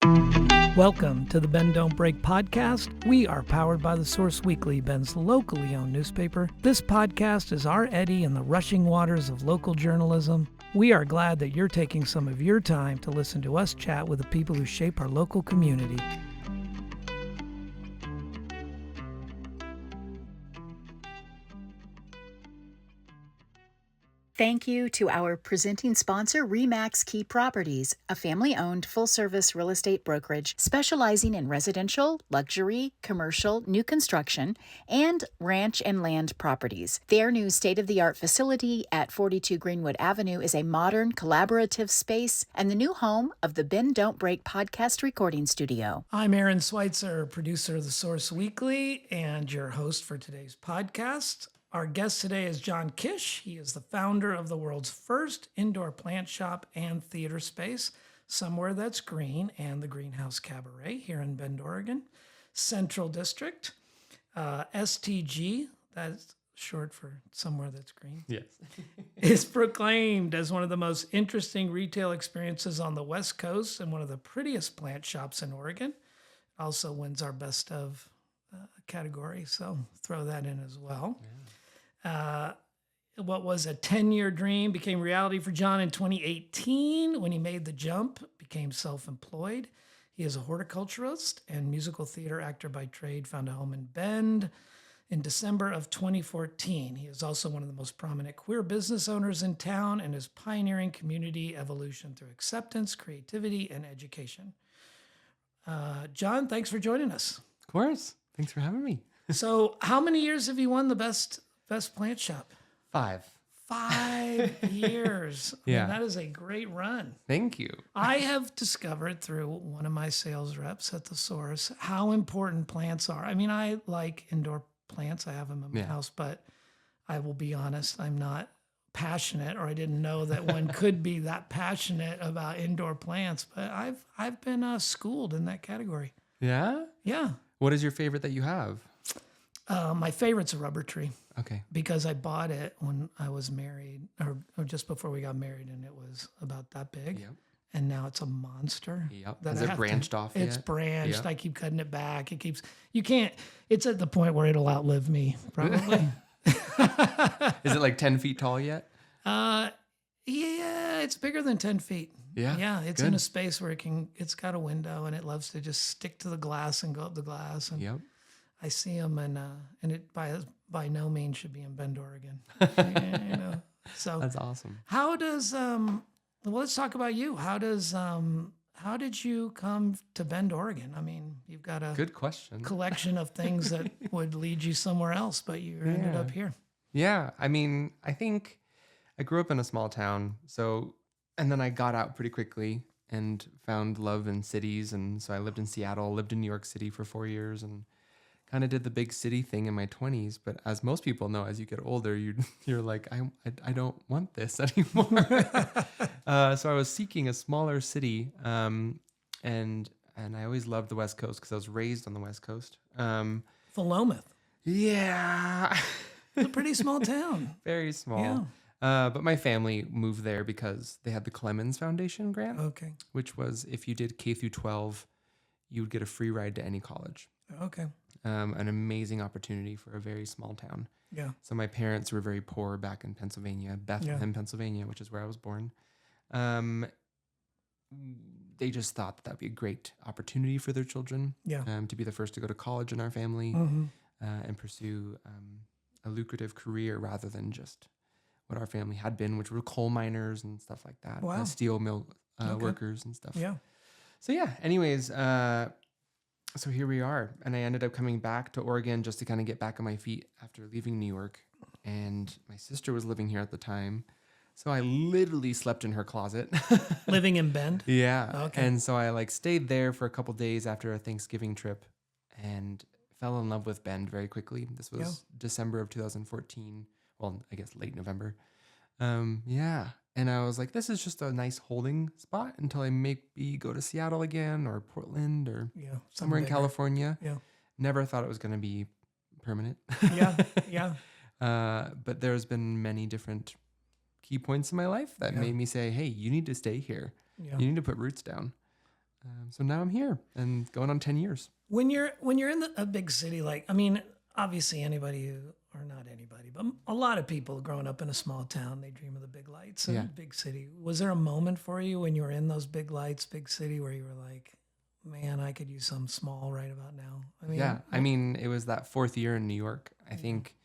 Welcome to the Bend Don't Break podcast. We are powered by The Source Weekly, Bend's locally owned newspaper. This podcast is our eddy in the rushing waters of local journalism. We are glad that you're taking some of your time to listen to us chat with the people who shape our local community. Thank you to our presenting sponsor, RE/MAX Key Properties, a family-owned full-service real estate brokerage specializing in residential, luxury, commercial, new construction, and ranch and land properties. Their new state-of-the-art facility at 42 Greenwood Avenue is a modern, collaborative space and the new home of the Bend Don't Break podcast recording studio. I'm Aaron Switzer, producer of The Source Weekly and your host for today's podcast. Our guest today is John Kish. He is the founder of the world's first indoor plant shop and theater space, Somewhere That's Green, and the Greenhouse Cabaret here in Bend, Oregon. Central District, STG, that's short for Somewhere That's Green. Yes. is proclaimed as one of the most interesting retail experiences on the West Coast and one of the prettiest plant shops in Oregon. Also wins our best of category, so throw that in as well. Yeah. What was a 10-year dream became reality for John in 2018 when he made the jump, became self-employed. He is a horticulturist and musical theater actor by trade, found a home in Bend in December of 2014. He is also one of the most prominent queer business owners in town and is pioneering community evolution through acceptance, creativity, and education. John, thanks for joining us. Of course. Thanks for having me. So how many years have you won the best plant shop? 5 years. Yeah. I mean, that is a great run. Thank you. I have discovered through one of my sales reps at The Source how important plants are. I mean, I like indoor plants. I have them in my house, but I will be honest, I'm not passionate, or I didn't know that one could be that passionate about indoor plants, but I've been schooled in that category. Yeah? Yeah. What is your favorite that you have? My favorite's a rubber tree. Okay. Because I bought it when I was married, or just before we got married, and it was about that big. Yep. And now it's a monster. Yep. Has it branched off yet? It's branched. Yep. I keep cutting it back. It's at the point where it'll outlive me, probably. Is it like 10 feet tall yet? Yeah, it's bigger than 10 feet. Yeah. Yeah, it's in a space where it's got a window, and it loves to just stick to the glass and go up the glass. And yep. I see them, and it by no means should be in Bend, Oregon. So that's awesome. How does well, let's talk about you. How did you come to Bend, Oregon? I mean, you've got a good question collection of things that would lead you somewhere else, but you ended up here. Yeah, I mean, I think I grew up in a small town, and then I got out pretty quickly and found love in cities, and so I lived in Seattle, lived in New York City for 4 years, and kind of did the big city thing in my 20s. But as most people know, as you get older, you're like, I don't want this anymore. So I was seeking a smaller city, and I always loved the West Coast because I was raised on the West Coast. Philomath. Yeah. It's a pretty small town. Very small. Yeah. But my family moved there because they had the Clemens Foundation grant, which was if you did K through 12, you would get a free ride to any college. Okay. An amazing opportunity for a very small town. Yeah. So my parents were very poor back in Pennsylvania, Bethlehem, Pennsylvania, which is where I was born. They just thought that'd be a great opportunity for their children. To be the first to go to college in our family, and pursue a lucrative career rather than just what our family had been, which were coal miners and stuff like that. Wow. Steel mill workers and stuff. Yeah. So anyways, so here we are. And I ended up coming back to Oregon just to kind of get back on my feet after leaving New York. And my sister was living here at the time. So I literally slept in her closet. Living in Bend? Yeah. Okay. And so I stayed there for a couple days after a Thanksgiving trip and fell in love with Bend very quickly. This was December of 2014. Well, I guess late November. And I was like, this is just a nice holding spot until I maybe go to Seattle again or Portland or somewhere in California. Yeah. Never thought it was going to be permanent. Yeah. But there's been many different key points in my life that made me say, hey, you need to stay here. Yeah. You need to put roots down. So now I'm here and going on 10 years. When you're in a big city, like, I mean, obviously anybody who, or not anybody, but a lot of people growing up in a small town, they dream of the big lights and Yeah. big city. Was there a moment for you when you were in those big lights, big city, where you were like, man, I could use something small right about now? I mean, Yeah. I mean, it was that 4th year in New York. I think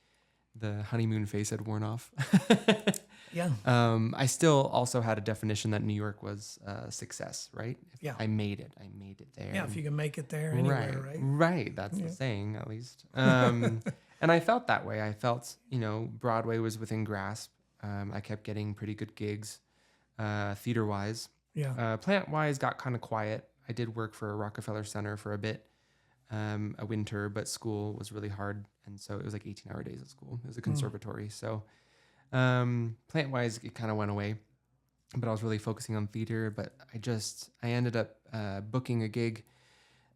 the honeymoon phase had worn off. yeah, I still also had a definition that New York was success, right? If Yeah. I made it there. yeah. If you can make it there anywhere, right? Right. That's the saying, at least. And I felt that way. I felt, Broadway was within grasp. I kept getting pretty good gigs, theater-wise. Yeah, Plant-wise, got kind of quiet. I did work for Rockefeller Center for a bit, a winter, but school was really hard. And so it was like 18-hour days at school. It was a conservatory. So plant-wise, it kind of went away. But I was really focusing on theater. But I ended up booking a gig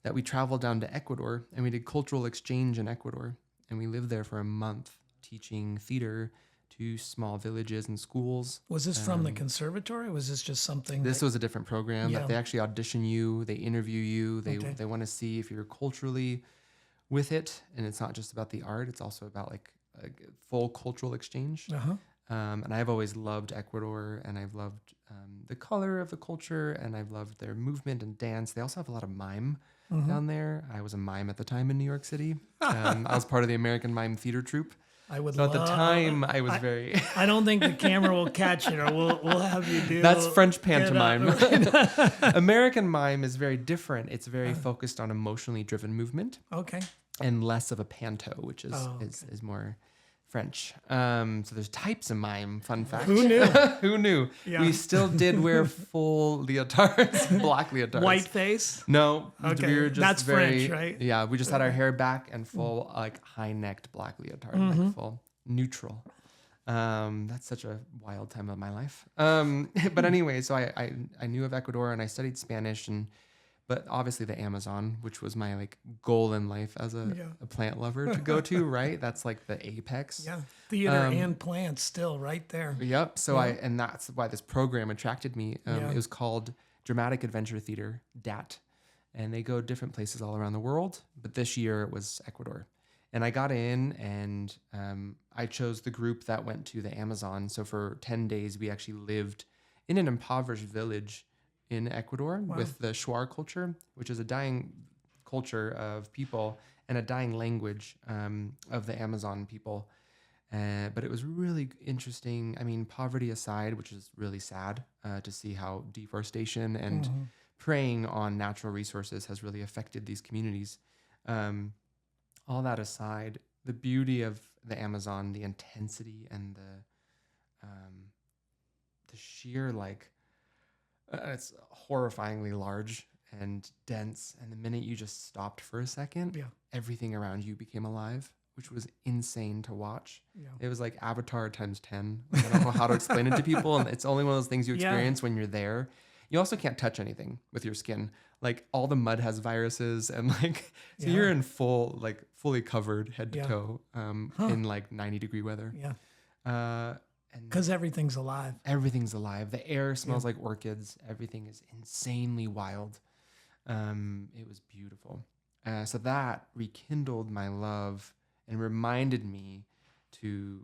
that we traveled down to Ecuador, and we did cultural exchange in Ecuador. And we lived there for a month teaching theater to small villages and schools. was this from the conservatory? Or was this just something? This was a different program Yeah. that they actually audition you, they interview you, Okay. they want to see if you're culturally with it. And it's not just about the art, it's also about like a full cultural exchange. Uh-huh. And I've always loved Ecuador, and I've loved the color of the culture, and I've loved their movement and dance. They also have a lot of mime down there. I was a mime at the time in New York City. I was part of the American Mime Theater Troupe. I would So at love. the time, I was very... I don't think the camera will catch it, or we'll have you do. That's French get up. pantomime. American mime is very different. It's very focused on emotionally driven movement Okay. and less of a panto, which is Oh, is more French. So there's types of mime. Fun fact. Who knew? Who knew? Yeah. We still did wear full leotards, black leotards. White face. No, Okay, we were just that's very, French, right? Yeah, we just had our hair back and full like high-necked black leotard, like full neutral. That's such a wild time of my life. But anyway, so I knew of Ecuador and I studied Spanish, but obviously the Amazon, which was my like goal in life as a plant lover to go to, right? That's like the apex. Yeah. Theater and plants still right there. Yep. So and that's why this program attracted me. It was called Dramatic Adventure Theater, DAT, and they go different places all around the world. But this year it was Ecuador, and I got in, and I chose the group that went to the Amazon. So for 10 days, we actually lived in an impoverished village in Ecuador with the Shuar culture, which is a dying culture of people and a dying language of the Amazon people. But it was really interesting. I mean, poverty aside, which is really sad to see how deforestation and preying on natural resources has really affected these communities. All that aside, the beauty of the Amazon, the intensity and the sheer it's horrifyingly large and dense. And the minute you just stopped for a second, everything around you became alive, which was insane to watch. Yeah. It was like Avatar times 10. I don't know how to explain it to people. And it's only one of those things you experience when you're there. You also can't touch anything with your skin. Like all the mud has viruses, and so you're in fully covered head to toe in like 90-degree weather. Yeah. And Because everything's alive. everything's alive. The air smells like orchids. Everything is insanely wild. It was beautiful. So that rekindled my love and reminded me to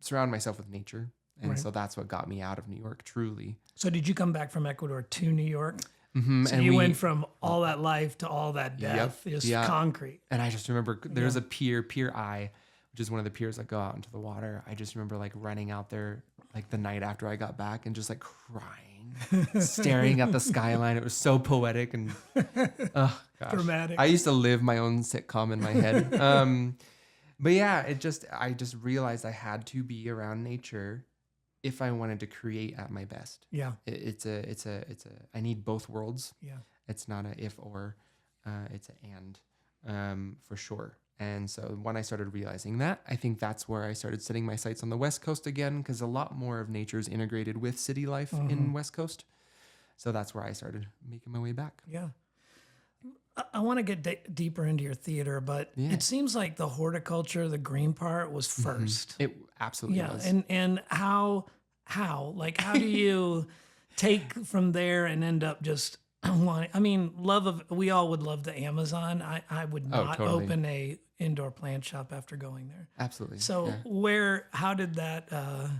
surround myself with nature. And so that's what got me out of New York, truly. So did you come back from Ecuador to New York? Mm-hmm. So you went from all that life to all that death, just concrete. And I just remember there's a Pier I, which is one of the piers that go out into the water. I just remember running out there the night after I got back and just crying, staring at the skyline. It was so poetic and oh gosh. Dramatic. I used to live my own sitcom in my head. But yeah, I just realized I had to be around nature if I wanted to create at my best. Yeah. I need both worlds. Yeah. It's not a if or, it's an and, for sure. And so when I started realizing that, I think that's where I started setting my sights on the West Coast again, because a lot more of nature is integrated with city life in West Coast. So that's where I started making my way back. Yeah. I want to get deeper into your theater, but it seems like the horticulture, the green part was first. It absolutely was. And how do you take from there and end up just I mean, we all would love the Amazon. I would Oh, not totally. open a indoor plant shop after going there. Absolutely. So how did that,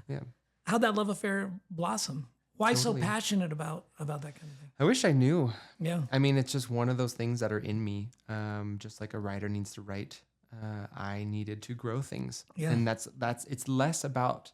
Yeah. how'd that love affair blossom? Why so Totally. passionate about that kind of thing? I wish I knew. Yeah. I mean, it's just one of those things that are in me. Just like a writer needs to write, I needed to grow things. Yeah. And it's less about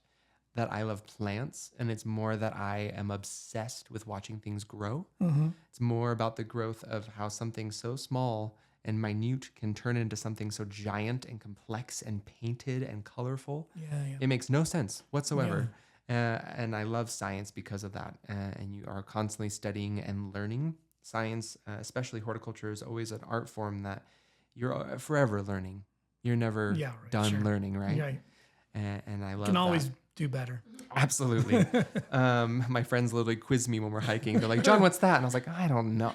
that I love plants, and it's more that I am obsessed with watching things grow. Mm-hmm. It's more about the growth of how something so small and minute can turn into something so giant and complex and painted and colorful. Yeah. Yeah. It makes no sense whatsoever. And I love science because of that. And you are constantly studying and learning. Science, especially horticulture, is always an art form that you're forever learning. You're never done learning, right? Yeah. And I love Can always that. do better. Absolutely. My friends literally quiz me when we're hiking. They're like, John, what's that? And I was like, I don't know.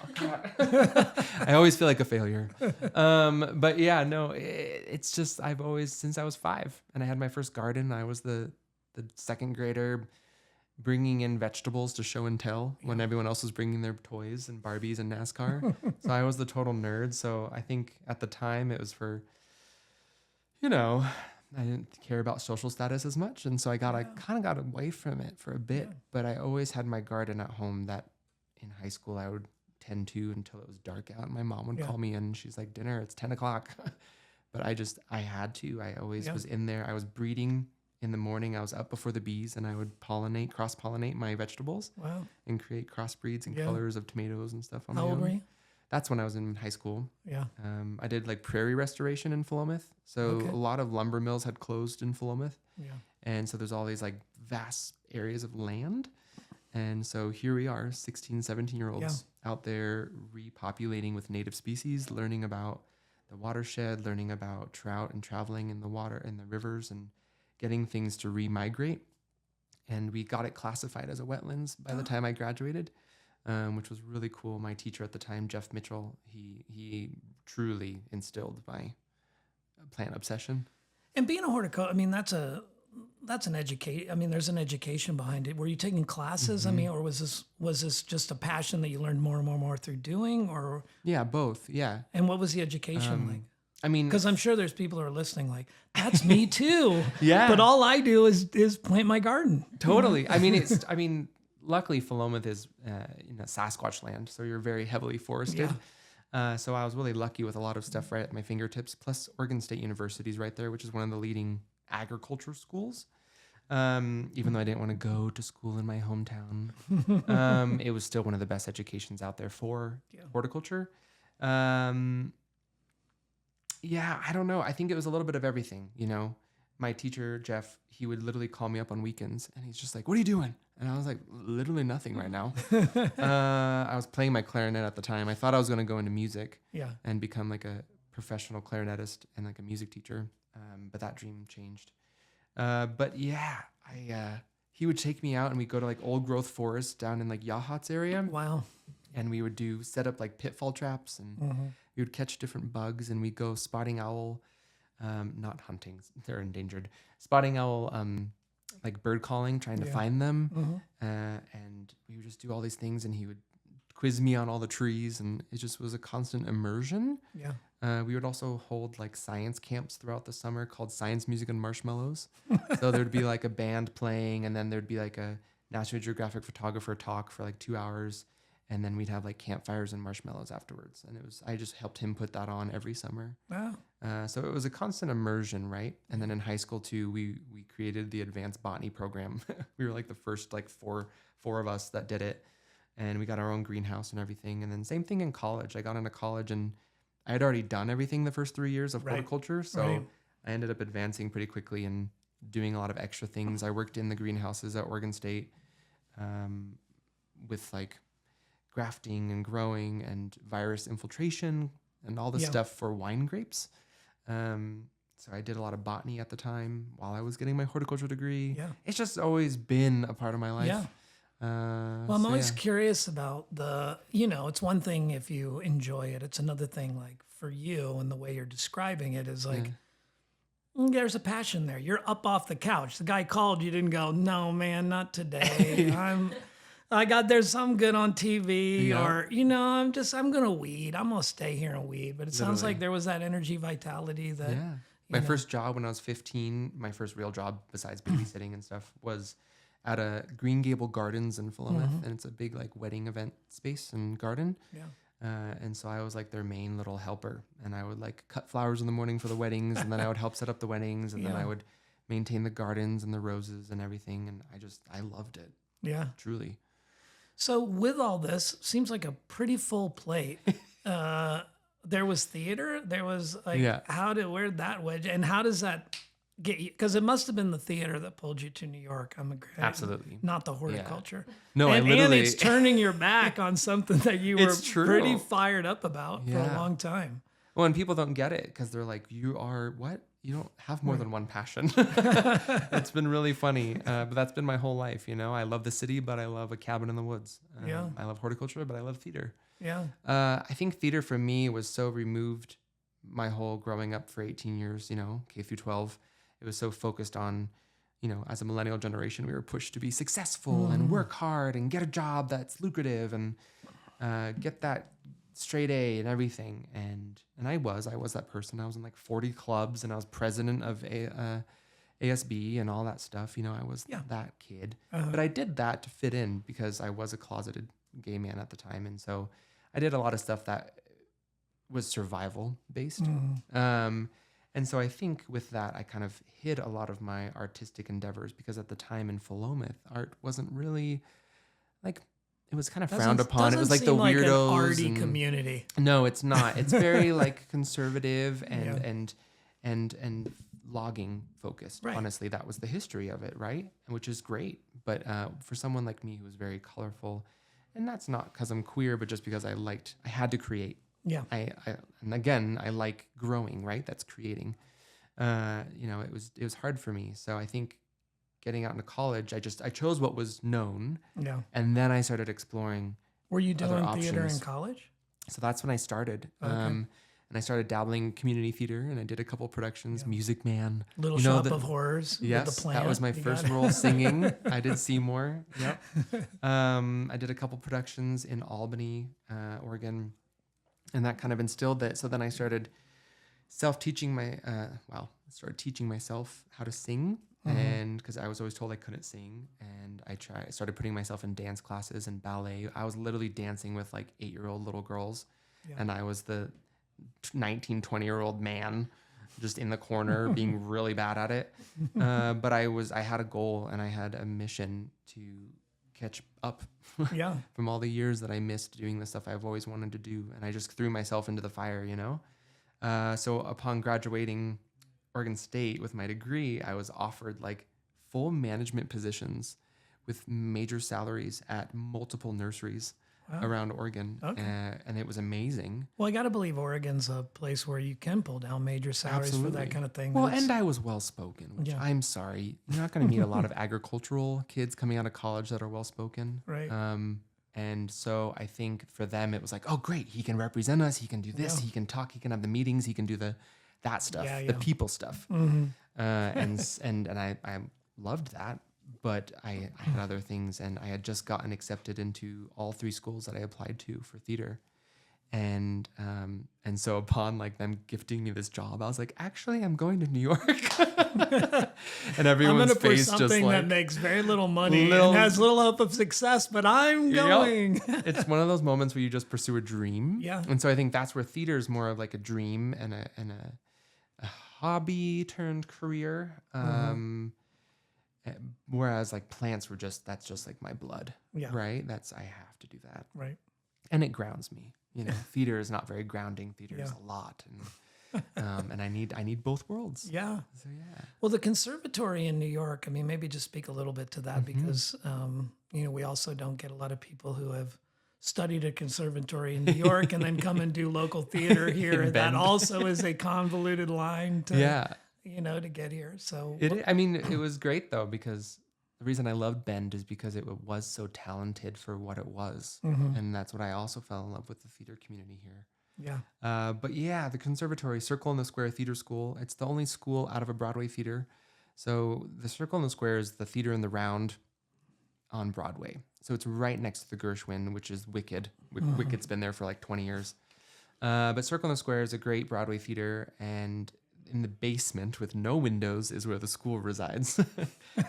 I always feel like a failure. But yeah, no, it's just, I've always, since I was 5 and I had my first garden, I was the second grader bringing in vegetables to show and tell when everyone else was bringing their toys and Barbies and NASCAR. So I was the total nerd. So I think at the time it was for, I didn't care about social status as much. And so I kind of got away from it for a bit, but I always had my garden at home that in high school I would tend to until it was dark out. My mom would call me and she's like, dinner, it's 10 o'clock. But I had to, I always was in there. I was breeding in the morning. I was up before the bees and I would cross-pollinate my vegetables and create crossbreeds and colors of tomatoes and stuff on my own. How old were you? That's when I was in high school. Yeah. I did like prairie restoration in Philomath. So a lot of lumber mills had closed in Philomath. Yeah. And so there's all these like vast areas of land. And so here we are, 16, 17-year-olds out there repopulating with native species, learning about the watershed, learning about trout and traveling in the water and the rivers and getting things to remigrate. And we got it classified as a wetlands by the time I graduated. Which was really cool. My teacher at the time, Jeff Mitchell, he truly instilled my plant obsession. And being a horticulturalist, I mean, that's an educate. I mean, there's an education behind it. Were you taking classes? I mean, or was this just a passion that you learned more and more through doing, or? Yeah, both. Yeah. And what was the education like? I mean, because I'm sure there's people who are listening like, that's me too. Yeah. But all I do is plant my garden. Totally. I mean, luckily Philomath is Sasquatch land, so you're very heavily forested. So I was really lucky with a lot of stuff right at my fingertips, plus Oregon State University is right there, which is one of the leading agriculture schools. Even though I didn't want to go to school in my hometown, it was still one of the best educations out there for horticulture. I don't know. I think it was a little bit of everything, My teacher, Jeff, he would literally call me up on weekends and he's just like, what are you doing? And I was like, literally nothing right now. I was playing my clarinet at the time. I thought I was going to go into music and become like a professional clarinetist and like a music teacher. But that dream changed. He would take me out and we'd go to like old growth forest down in like Yachats area. Wow. And we would set up like pitfall traps and we would catch different bugs and we'd go spotting owl, not hunting, they're endangered, spotting owl, like bird calling, trying to find them. And we would just do all these things and he would quiz me on all the trees and it just was a constant immersion. We would also hold like science camps throughout the summer called Science, Music, and Marshmallows. So there'd be like a band playing and then there'd be like a National Geographic photographer talk for like 2 hours. And then we'd have like campfires and marshmallows afterwards. And I just helped him put that on every summer. Wow. So it was a constant immersion, right? And then in high school too, we created the advanced botany program. We were like the first like four of us that did it. And we got our own greenhouse and everything. And then same thing in college. I got into college and I had already done everything the first 3 years of horticulture. So I ended up advancing pretty quickly and doing a lot of extra things. I worked in the greenhouses at Oregon State with like grafting and growing and virus infiltration and all this stuff for wine grapes. So I did a lot of botany at the time while I was getting my horticulture degree. It's just always been a part of my life. Well, I'm always curious about it's one thing if you enjoy it. It's another thing like for you and the way you're describing it is like, there's a passion there. You're up off the couch. The guy called, you didn't go, no, man, not today. I got there's some good on TV Yeah. or, I'm going to weed. I'm going to stay here and weed. But it sounds Literally. like there was that energy vitality that, Yeah. My first job when I was 15, my first real job besides babysitting and stuff was at a Green Gable Gardens in Philomath. And it's a big like wedding event space and garden. yeah. And so I was like their main little helper, and I would like cut flowers in the morning for the weddings, and then I would help set up the weddings, and then Yeah. I would maintain the gardens and the roses and everything. And I loved it, Yeah. truly. So with all this, seems like a pretty full plate. There was theater. There was like, Yeah. where'd that wedge, and how does that get you? Because it must have been the theater that pulled you to New York. Absolutely. Not the horticulture. No, and literally. it's turning your back on something that you were It's true. pretty fired up about for a Yeah. long time. Well, and people don't get it because they're like, you are what? You don't have more than one passion. It's been really funny. But that's been my whole life. I love the city, but I love a cabin in the woods. Yeah. I love horticulture, but I love theater. Yeah. I think theater for me was so removed my whole growing up for 18 years, K through 12. It was so focused on, as a millennial generation, we were pushed to be successful and work hard and get a job that's lucrative and get that straight A and everything. And I was that person. I was in like 40 clubs and I was president of ASB and all that stuff. I was that kid. But I did that to fit in because I was a closeted gay man at the time. And so I did a lot of stuff that was survival based. And so I think with that, I kind of hid a lot of my artistic endeavors because at the time in Philomath, art wasn't really like, it was kind of frowned upon. It was like the Doesn't seem weirdos. like an arty and- community. No, it's not. It's very like conservative and logging focused. Right. Honestly, that was the history of it, right? Which is great. But for someone like me who was very colorful, and that's not because I'm queer, but just because I had to create. Yeah. And again, I like growing, right? That's creating. It was hard for me. So I think getting out into college, I chose what was known. Yeah. And then I started exploring. Were you other doing theater in options. college? So that's when I started. Okay. And I started dabbling in community theater, and I did a couple productions, Music Man. Little Shop of Horrors. Yes, with the plant. that was my You first got it. role singing. I did Seymour. Yep. I did a couple productions in Albany, Oregon, and that kind of instilled that. So then I started teaching myself how to sing, and because I was always told I couldn't sing, and I started putting myself in dance classes and ballet. I was literally dancing with like 8-year-old little girls, and I was the 19, 20-year-old man just in the corner being really bad at it. But I had a goal and I had a mission to catch up Yeah. from all the years that I missed doing the stuff I've always wanted to do. And I just threw myself into the fire, So upon graduating Oregon State with my degree, I was offered like full management positions with major salaries at multiple nurseries around Oregon. Okay. And it was amazing. Well, I got to believe Oregon's a place where you can pull down major salaries for that kind of thing. Well, That's- and I was well spoken, which Yeah. I'm sorry. You're not going to meet a lot of agricultural kids coming out of college that are well spoken. Right. And so I think for them it was like, oh great, he can represent us, he can do this, he can talk, he can have the meetings, he can do that stuff, Yeah, the yeah. people stuff. And I loved that. But I had other things, and I had just gotten accepted into all 3 schools that I applied to for theater. And so upon like them gifting me this job, I was like, actually, I'm going to New York. And I'm everyone's going to push face just something that like, makes very little money Little- and has little hope of success, but I'm Yep. going. It's one of those moments where you just pursue a dream. Yeah. And so I think that's where theater is more of like a dream and a hobby turned career. Whereas like plants that's just like my blood. Yeah. Right. I have to do that. Right. And it grounds me. Theater is not very grounding. Theater is Yeah. a lot. And I need both worlds. Yeah. So yeah. Well, the conservatory in New York, I mean, maybe just speak a little bit to that because, we also don't get a lot of people who have studied at conservatory in New York and then come and do local theater here. In That Bend. also is a convoluted line to, Yeah. to get here. So It was great though, because the reason I loved Bend is because it was so talented for what it was. And that's what I also fell in love with the theater community here. yeah. But yeah, the conservatory, Circle in the Square Theater School, it's the only school out of a Broadway theater. So the Circle in the Square is the theater in the round on Broadway. So it's right next to the Gershwin, which is Wicked. Wicked's been there for like 20 years. But Circle in the Square is a great Broadway theater, and in the basement with no windows is where the school resides.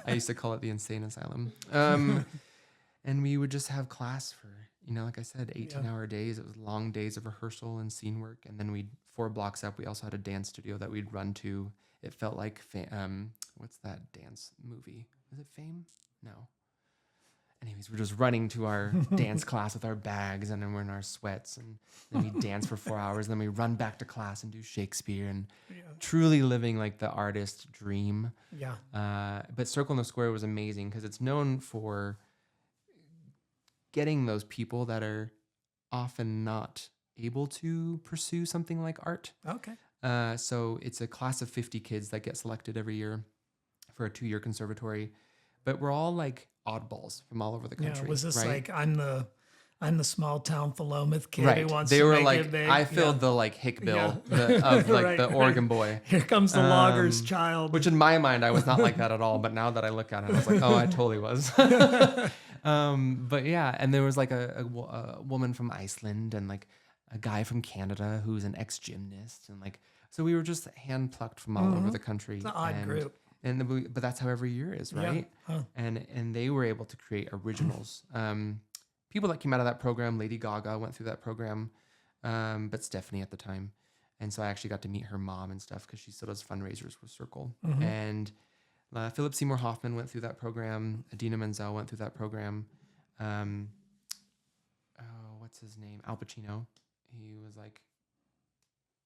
I used to call it the insane asylum. And we would just have class for, like I said, 18-hour days. It was long days of rehearsal and scene work. And then 4 blocks up, we also had a dance studio that we'd run to. It felt like, what's that dance movie? Was it Fame? No. Anyways, we're just running to our dance class with our bags, and then we're in our sweats, and then we dance for 4 hours, and then we run back to class and do Shakespeare, and truly living like the artist dream. Yeah. But Circle in the Square was amazing because it's known for getting those people that are often not able to pursue something like art. Okay. So it's a class of 50 kids that get selected every year for a 2-year conservatory, but we're all like oddballs from all over the country. Yeah. Was this right? like I'm the small town Philomath kid Right. who wants They to were make like, it big? I filled the like hick bill of like Right, the Oregon boy. Here comes the logger's child. Which in my mind, I was not like that at all. But now that I look at it, I was like, oh, I totally was. But yeah, and there was like a woman from Iceland and like a guy from Canada who's an ex-gymnast. And like, so we were just hand plucked from all over the country. It's an odd group. But that's how every year is, right? Yeah. Huh. And they were able to create originals. People that came out of that program, Lady Gaga went through that program, but Stephanie at the time. And so I actually got to meet her mom and stuff because she still does fundraisers with Circle. And Philip Seymour Hoffman went through that program. Adina Menzel went through that program. What's his name? Al Pacino. He was like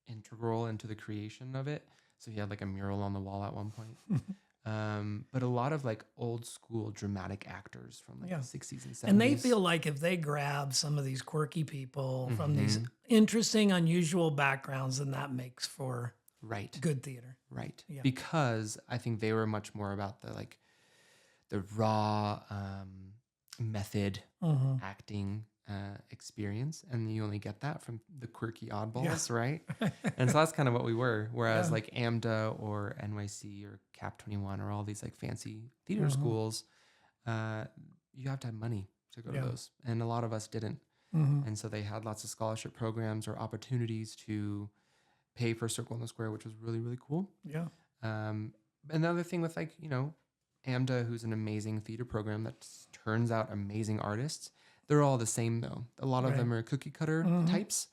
integral into the creation of it. So he had like a mural on the wall at one point. But a lot of like old school dramatic actors from like the 60s and 70s. And they feel like if they grab some of these quirky people from these interesting, unusual backgrounds, then that makes for good theater. Right. Yeah. Because I think they were much more about the raw method acting experience, and you only get that from the quirky oddballs, right? And so that's kind of what we were. Whereas like AMDA or NYC or Cap 21 or all these like fancy theater schools, you have to have money to go to those, and a lot of us didn't. And so they had lots of scholarship programs or opportunities to pay for Circle in the Square, which was really, really cool. Yeah. Another thing with like, AMDA, who's an amazing theater program that turns out amazing artists. They're all the same though. A lot of them are cookie cutter types,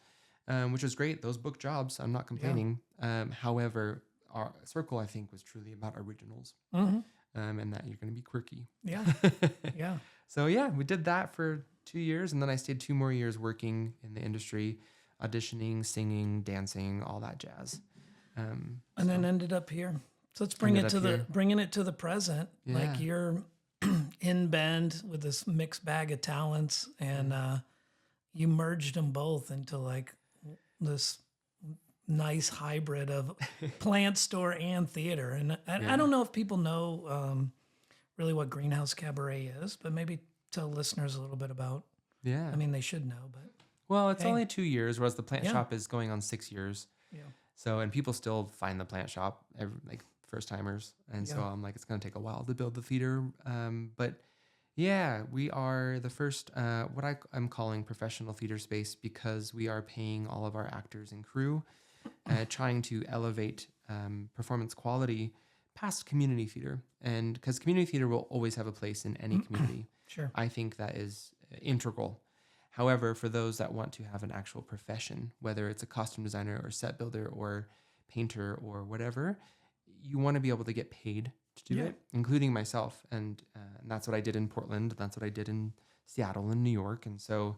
which is great. Those book jobs, I'm not complaining. However, our Circle, I think, was truly about originals, and that you're going to be quirky. Yeah. Yeah. So yeah, we did that for 2 years, and then I stayed 2 more years working in the industry, auditioning, singing, dancing, all that jazz. And then ended up here. So let's bringing it to the present. Yeah. Like you're in Bend with this mixed bag of talents, and you merged them both into like this nice hybrid of plant store and theater. And I don't know if people know really what Greenhouse Cabaret is, but maybe tell listeners a little bit about. Yeah. I mean, they should know, but. Well, it's only 2 years, whereas the plant shop is going on 6 years. Yeah. So, and people still find the plant shop, like first timers. And so I'm like, it's going to take a while to build the theater. But yeah, we are the first, what I'm calling professional theater space, because we are paying all of our actors and crew, trying to elevate performance quality past community theater. And because community theater will always have a place in any community. Sure. I think that is integral. However, for those that want to have an actual profession, whether it's a costume designer or set builder or painter or whatever, you want to be able to get paid to do it, including myself. And that's what I did in Portland. That's what I did in Seattle and New York. And so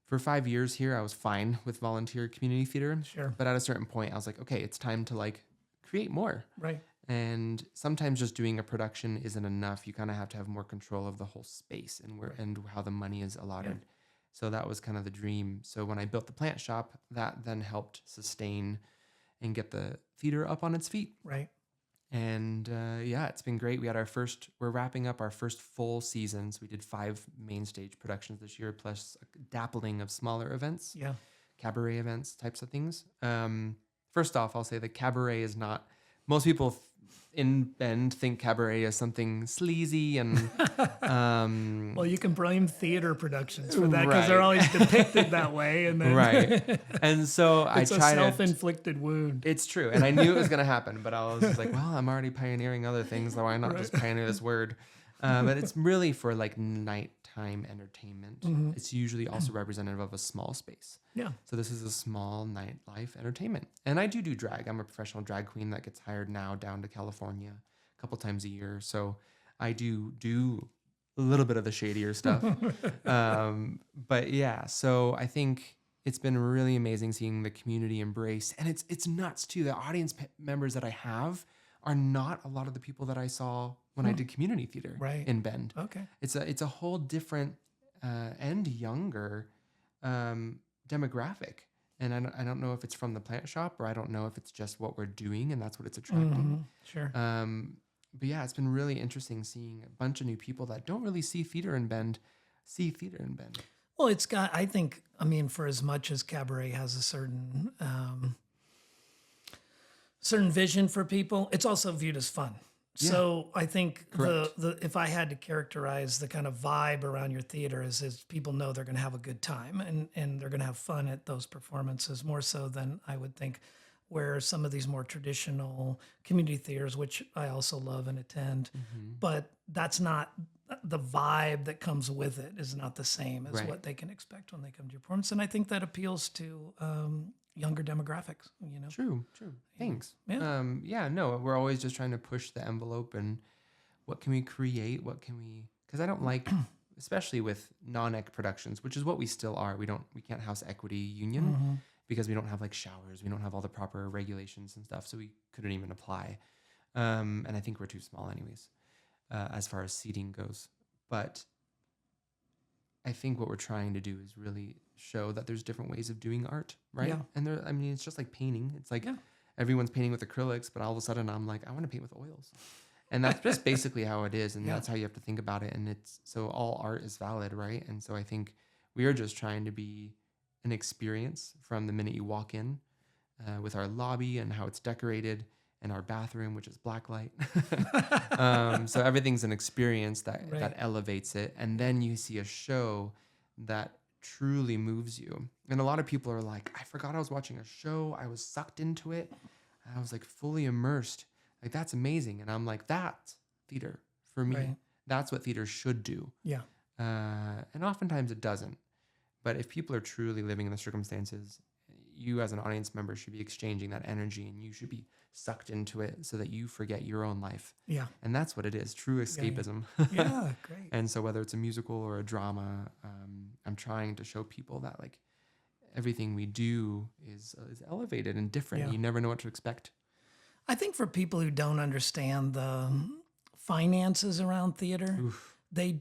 for 5 years here, I was fine with volunteer community theater. Sure. But at a certain point, I was like, okay, it's time to like create more. Right. And sometimes just doing a production isn't enough. You kind of have to have more control of the whole space and and how the money is allotted. Yeah. So that was kind of the dream. So when I built the plant shop, that then helped sustain and get the theater up on its feet. Right. And it's been great. We're wrapping up our first full season. So we did 5 main stage productions this year, plus a dappling of smaller events, cabaret events, types of things. First off, I'll say the cabaret is not, most people in Bend think cabaret as something sleazy and Well, you can blame theater productions for that because they're Right. always depicted that way, and then right. And so it's I a try to. self-inflicted wound. It's true, and I knew it was going to happen, but I was just like, well, I'm already pioneering other things, so why not Right. just pioneer this word? But it's really for like nighttime entertainment. Mm-hmm. It's usually also representative of a small space. Yeah. So this is a small nightlife entertainment. And I do drag. I'm a professional drag queen that gets hired now down to California a couple times a year. So I do a little bit of the shadier stuff. But yeah, so I think it's been really amazing seeing the community embrace. And it's nuts too. The audience members that I have are not a lot of the people that I saw when I did community theater in Bend. Okay. It's a whole different and younger demographic. And I don't know if it's from the plant shop or I don't know if it's just what we're doing and that's what it's attracting. Sure. But yeah, it's been really interesting seeing a bunch of new people that don't really see theater in Bend, see theater in Bend. Well, it's got, I think, I mean, for as much as cabaret has a certain certain vision for people, it's also viewed as fun. Yeah. So I think Correct. the if I had to characterize the kind of vibe around your theater is people know they're going to have a good time and they're going to have fun at those performances more so than I would think where some of these more traditional community theaters, which I also love and attend, but that's not the vibe that comes with it is not the same as Right. what they can expect when they come to your performance. And I think that appeals to younger demographics, you know? True. Thanks. Yeah. No, we're always just trying to push the envelope and what can we create? What can we, because I don't like, especially with non-ec productions, which is what we still are. We can't house equity union because we don't have like showers. We don't have all the proper regulations and stuff. So we couldn't even apply. And I think we're too small anyways, as far as seating goes. But I think what we're trying to do is really show that there's different ways of doing art, right? Yeah. And it's just like painting. It's like Yeah. everyone's painting with acrylics, but all of a sudden I'm like, I want to paint with oils. And that's just basically how it is. And Yeah. that's how you have to think about it. And it's so all art is valid, right? And so I think we are just trying to be an experience from the minute you walk in with our lobby and how it's decorated and our bathroom, which is blacklight. So everything's an experience that elevates it. And then you see a show that truly moves you. And a lot of people are like, I forgot I was watching a show. I was sucked into it. I was like fully immersed. Like, that's amazing. And I'm like, that's theater for me. Right. That's what theater should do. Yeah. And oftentimes it doesn't. But if people are truly living in the circumstances, you as an audience member should be exchanging that energy and you should be sucked into it so that you forget your own life. Yeah. And that's what it is, true escapism. Yeah. Great. And so whether it's a musical or a drama, I'm trying to show people that like everything we do is elevated and different. Yeah. You never know what to expect. I think for people who don't understand the finances around theater, they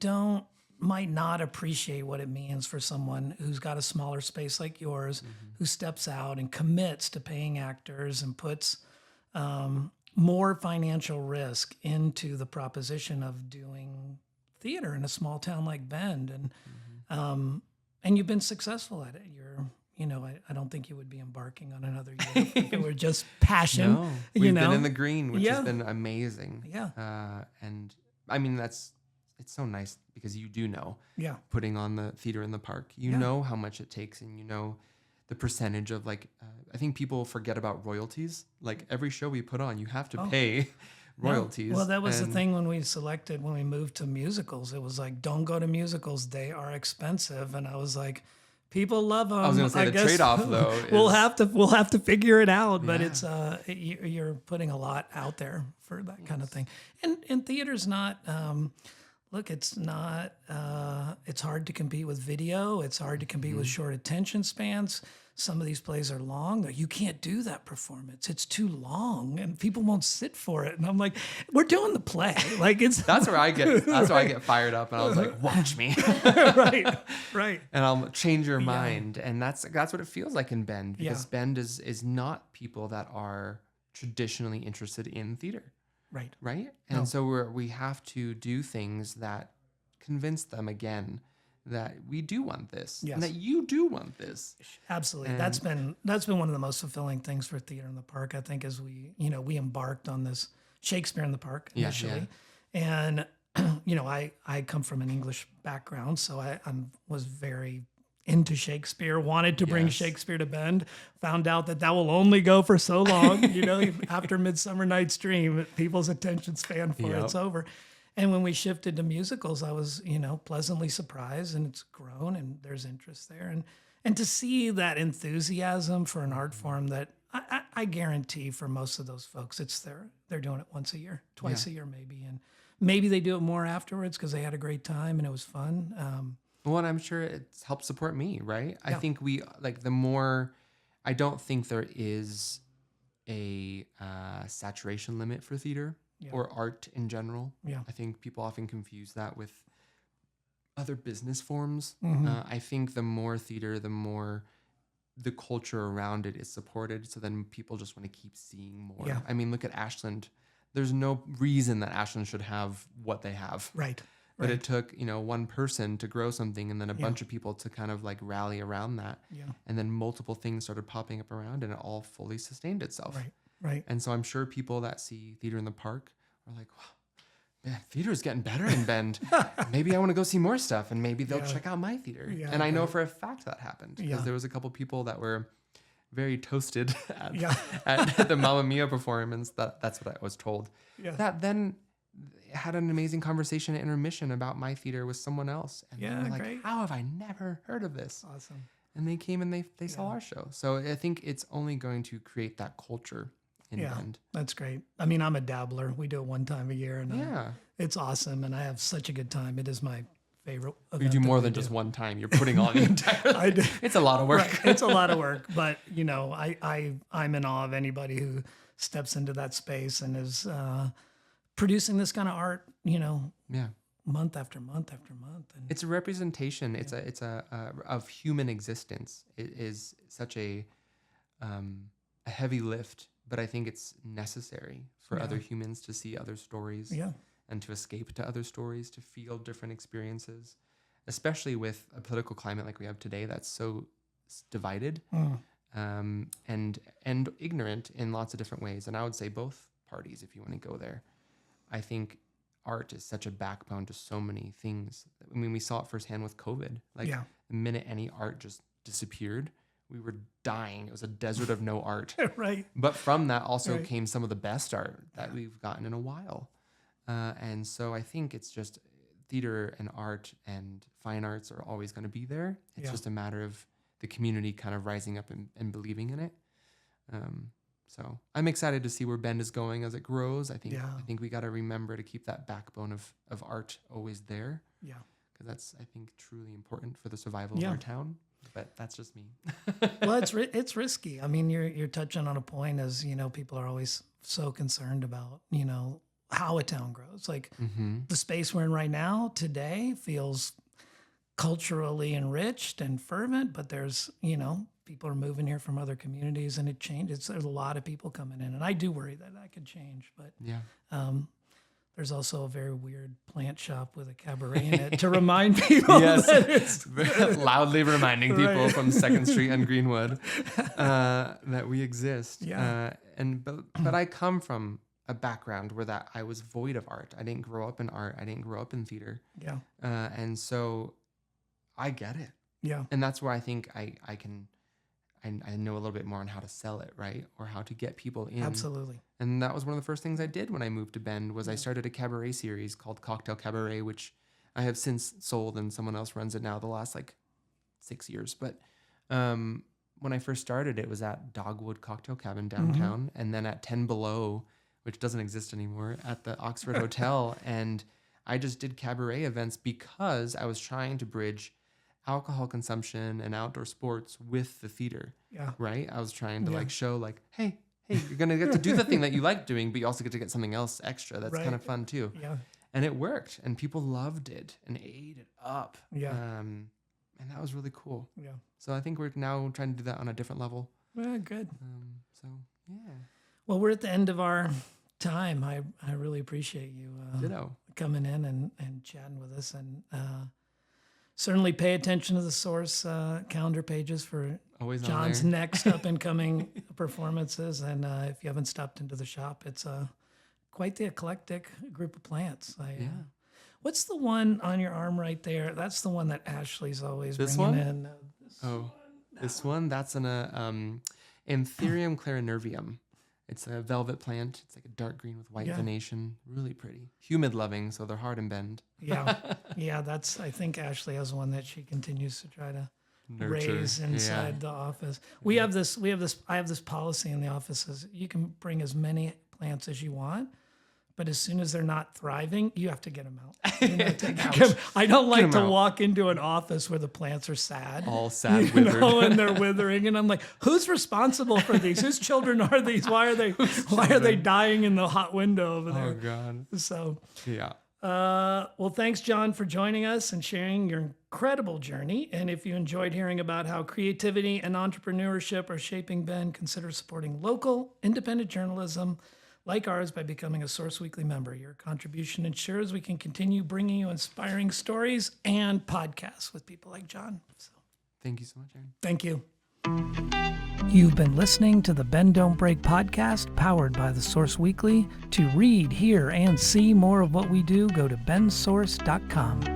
might not appreciate what it means for someone who's got a smaller space like yours, who steps out and commits to paying actors and puts more financial risk into the proposition of doing theater in a small town like Bend. And you've been successful at it. I don't think you would be embarking on another year if it were just passion. No, we've been in the green, which Yeah. has been amazing. Yeah. And I mean, it's so nice because you do know Yeah. putting on the theater in the park, you Yeah. know how much it takes and you know the percentage of like, I think people forget about royalties. Like every show we put on, you have to pay royalties. Well, that was the And- thing when we moved to musicals. It was like, don't go to musicals. They are expensive. And I was like, people love them. I was going to say the guess trade-off though. we'll is- have to figure it out, but Yeah. it's you're putting a lot out there for that kind of thing. And theater's not look, it's not it's hard to compete with video. It's hard to compete with short attention spans. Some of these plays are long. You can't do that performance. It's too long and people won't sit for it. And I'm like, we're doing the play. Like it's That's where I get fired up and I was like, watch me. right. And I'll change your mind. And that's what it feels like in Bend because Yeah. Bend is not people that are traditionally interested in theater. Right? And No. so we have to do things that convince them again that we do want this Yes. and that you do want this. Absolutely. And- That's been one of the most fulfilling things for Theater in the Park, I think, as we embarked on this Shakespeare in the Park Yeah, initially. And, I come from an English background, so I was very into Shakespeare, wanted to bring Yes. Shakespeare to Bend, found out that will only go for so long. After Midsummer Night's Dream, people's attention span for Yep. it's over. And when we shifted to musicals, I was, pleasantly surprised, and it's grown and there's interest there. And to see that enthusiasm for an art form that I guarantee for most of those folks, they're doing it once a year, twice a year maybe. And maybe they do it more afterwards because they had a great time and it was fun. Well, and I'm sure it's helped support me, right? I Yeah. think I don't think there is a saturation limit for theater or art in general. Yeah. I think people often confuse that with other business forms. Mm-hmm. I think the more theater, the more the culture around it is supported. So then people just want to keep seeing more. Yeah. I mean, look at Ashland. There's no reason that Ashland should have what they have. Right. But it took, one person to grow something and then a Yeah. bunch of people to kind of like rally around that. Yeah. And then multiple things started popping up around and it all fully sustained itself. Right. Right. And so I'm sure people that see theater in the park are like, wow, man, theater is getting better in Bend. Maybe I want to go see more stuff and maybe they'll Yeah. check out my theater. Yeah, and I know right. for a fact that happened because Yeah. there was a couple people that were very toasted at, Yeah. at the Mamma Mia performance. That's what I was told. Yeah. That then had an amazing conversation at intermission about my theater with someone else. And they Yeah, were like, great. how have I never heard of this? Awesome. And they came and they saw Yeah. our show. So I think it's only going to create that culture in Yeah. Bend. That's great. I mean, I'm a dabbler. We do it one time a year and Yeah. it's awesome. And I have such a good time. It is my favorite event. You do that more we than do. just one time. You're putting on the entire I do. It's a lot of work. Right. It's a lot of work, but I'm in awe of anybody who steps into that space and is producing this kind of art, Yeah. month after month after month. And It's a representation. It's a of human existence. It is such a heavy lift, but I think it's necessary for other humans to see other stories yeah, and to escape to other stories, to feel different experiences, especially with a political climate like we have today that's so divided and ignorant in lots of different ways. And I would say both parties, if you want to go there. I think art is such a backbone to so many things. I mean, we saw it firsthand with COVID. Like Yeah. the minute any art just disappeared, we were dying. It was a desert of no art. right. But from that also Right. came some of the best art that we've gotten in a while. And so I think it's just theater and art and fine arts are always going to be there. It's Yeah. just a matter of the community kind of rising up and believing in it. So I'm excited to see where Bend is going as it grows. I think we got to remember to keep that backbone of art always there, Yeah. because that's, I think, truly important for the survival Yeah. of our town. But that's just me. Well, it's risky. I mean, you're touching on a point as, people are always so concerned about, how a town grows. Like the space we're in right now today feels culturally enriched and fervent, but there's, people are moving here from other communities and it changes. There's a lot of people coming in and I do worry that could change, but Yeah. there's also a very weird plant shop with a cabaret in it to remind people Yes. that it's Loudly reminding people Right. from 2nd Street and Greenwood that we exist. Yeah. But I come from a background where that I was void of art. I didn't grow up in art. I didn't grow up in theater. yeah, And so I get it. yeah, And that's where I think I know a little bit more on how to sell it, right? Or how to get people in. absolutely. And that was one of the first things I did when I moved to Bend was I started a cabaret series called Cocktail Cabaret, which I have since sold and someone else runs it now the last 6 years. But when I first started, it was at Dogwood Cocktail Cabin downtown and then at 10 Below, which doesn't exist anymore, at the Oxford Hotel. And I just did cabaret events because I was trying to bridge alcohol consumption and outdoor sports with the theater. Yeah. Right? I was trying to Yeah. show hey, you're going to get to do the thing that you like doing, but you also get to get something else extra. That's kind Right. of fun too. Yeah. And it worked and people loved it and ate it up. Yeah. And that was really cool. Yeah. So I think we're now trying to do that on a different level. Well, good. So yeah. Well, we're at the end of our time. I really appreciate you Ditto. coming in and chatting with us, and certainly pay attention to the Source calendar pages for Always on John's there. next up and coming performances. And if you haven't stopped into the shop, it's a quite the eclectic group of plants. Yeah. What's the one on your arm right there? That's the one that Ashley's always This bringing one? in. This one, that's an Anthurium clarinervium. It's a velvet plant. It's like a dark green with white venation. Really pretty. Humid loving, so they're hard and bend. Yeah. That's. I think Ashley has one that she continues to try to raise inside the office. We have this. I have this policy in the office: is you can bring as many plants as you want, but as soon as they're not thriving, you have to get them out. I don't like to walk into an office where the plants are sad. All sad, withered. And they're withering. And I'm like, who's responsible for these? Whose children are these? Why are they dying in the hot window over there? Oh, God. So, yeah. well, thanks, John, for joining us and sharing your incredible journey. And if you enjoyed hearing about how creativity and entrepreneurship are shaping Bend, consider supporting local, independent journalism like ours by becoming a Source Weekly member. Your contribution ensures we can continue bringing you inspiring stories and podcasts with people like John. So, thank you so much, Aaron. Thank you. You've been listening to the Bend Don't Break podcast, powered by the Source Weekly. To read, hear, and see more of what we do, go to bendsource.com.